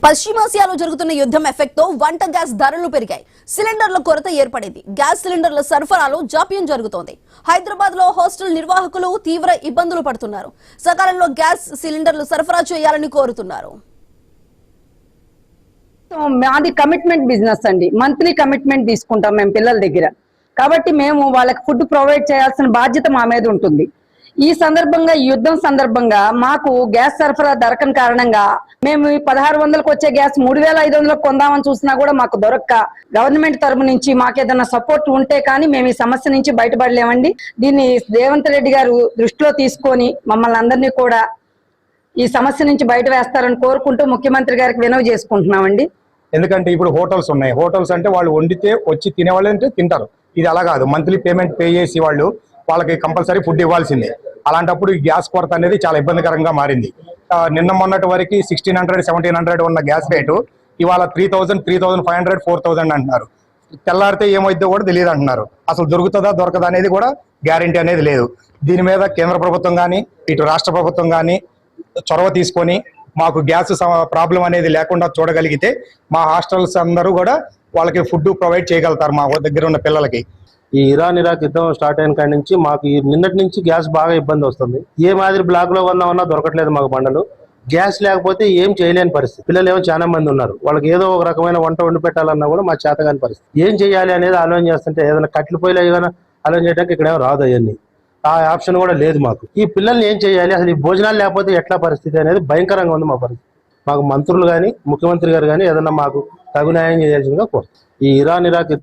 పశ్చిమాసియాలో జరుగుతున్న యుద్ధం ఎఫెక్ట్ తో వంట గ్యాస్ ధరలు పెరిగాయి. సిలిండర్ల కొరత ఏర్పడింది. గ్యాస్ సిలిండర్ల సరఫరాలో జాప్యం జరుగుతోంది. హైదరాబాద్ లో హాస్టల్ నిర్వాహకులు తీవ్ర ఇబ్బందులు పడుతున్నారు. సకాలంలో గ్యాస్ సిలిండర్లు సరఫరా చేయాలని కోరుతున్నారు. మాది కమిట్మెంట్ బిజినెస్ అండి. మంత్లీ కమిట్మెంట్ తీసుకుంటాం మేము పిల్లల దగ్గర. కాబట్టి మేము వాళ్ళకి ఫుడ్ ప్రొవైడ్ చేయాల్సిన బాధ్యత మా మీద ఉంటుంది. ఈ సందర్భంగా ఈ యుద్ధం సందర్భంగా మాకు గ్యాస్ సరఫరా దొరకని కారణంగా మేము 1600కు వచ్చే గ్యాస్ 3500కు కొందామని చూసినా కూడా మాకు దొరక్క గవర్నమెంట్ తరపు నుంచి మాకేదన్నా సపోర్ట్ ఉంటే కానీ మేము ఈ సమస్య నుంచి బయటపడలేమండి. దీన్ని రేవంత్ రెడ్డి గారు దృష్టిలో తీసుకొని మమ్మల్ని అందరినీ కూడా ఈ సమస్య నుంచి బయట వేస్తారని కోరుకుంటూ ముఖ్యమంత్రి గారికి వినవి చేసుకుంటున్నామండి. ఎందుకంటే ఇప్పుడు హోటల్స్ ఉన్నాయి. హోటల్స్ అంటే వాళ్ళు వండితే వచ్చి తినేవాళ్ళు అంటే తింటారు. ఇది అలా కాదు, మంత్లీ పేమెంట్ పే చేసి వాళ్ళకి కంపల్సరీ ఫుడ్ ఇవ్వాల్సిందే. అలాంటప్పుడు ఈ గ్యాస్ కొరత అనేది చాలా ఇబ్బందికరంగా మారింది. నిన్న మొన్నటి వరకు 1600, 1700 ఉన్న గ్యాస్ రేటు ఇవాళ 3000, 3500, 4000 అంటున్నారు. తెల్లారితే ఏమైద్దో కూడా తెలియదు అంటున్నారు. అసలు దొరుకుతుందా దొరకదా అనేది కూడా గ్యారంటీ అనేది లేదు. దీని మీద కేంద్ర ప్రభుత్వం కానీ ఇటు రాష్ట్ర ప్రభుత్వం కానీ చొరవ తీసుకొని మాకు గ్యాస్ ప్రాబ్లం అనేది లేకుండా చూడగలిగితే మా హాస్టల్స్ అందరూ కూడా వాళ్ళకి ఫుడ్ ప్రొవైడ్ చేయగలుగుతారు మా దగ్గర ఉన్న పిల్లలకి. ఈ ఇరాన్ ఇరాక్ యుద్ధం స్టార్ట్ అయిన కాడి నుంచి మాకు నిన్నటి నుంచి గ్యాస్ బాగా ఇబ్బంది వస్తుంది. ఏ మాదిరి బ్లాక్ లో ఉన్నా దొరకట్లేదు మాకు బండలు. గ్యాస్ లేకపోతే ఏం చేయలేని పరిస్థితి. పిల్లలు ఏమో చాలా మంది ఉన్నారు. వాళ్ళకి ఏదో ఒక రకమైన వంట వండి పెట్టాలన్నా కూడా మా చేతగాని పరిస్థితి. ఏం చేయాలి అనేది ఆలోచన చేస్తుంటే ఏదైనా కట్టెల పొయ్యిలో ఏదైనా ఆలోచన చేయడానికి ఇక్కడ ఏమో రాదు. అవన్నీ ఆ ఆప్షన్ కూడా లేదు మాకు. ఈ పిల్లల్ని ఏం చేయాలి, అసలు ఈ భోజనాలు లేకపోతే ఎట్లా పరిస్థితి అనేది భయంకరంగా ఉంది మా పరిస్థితి. మాకు మంత్రులు కానీ ముఖ్యమంత్రి గారు కానీ ఏదన్నా మాకు తగు న్యాయం చేయాల్సిందిగా కోరుతాం. ఈ ఇరాన్ ఇరాక్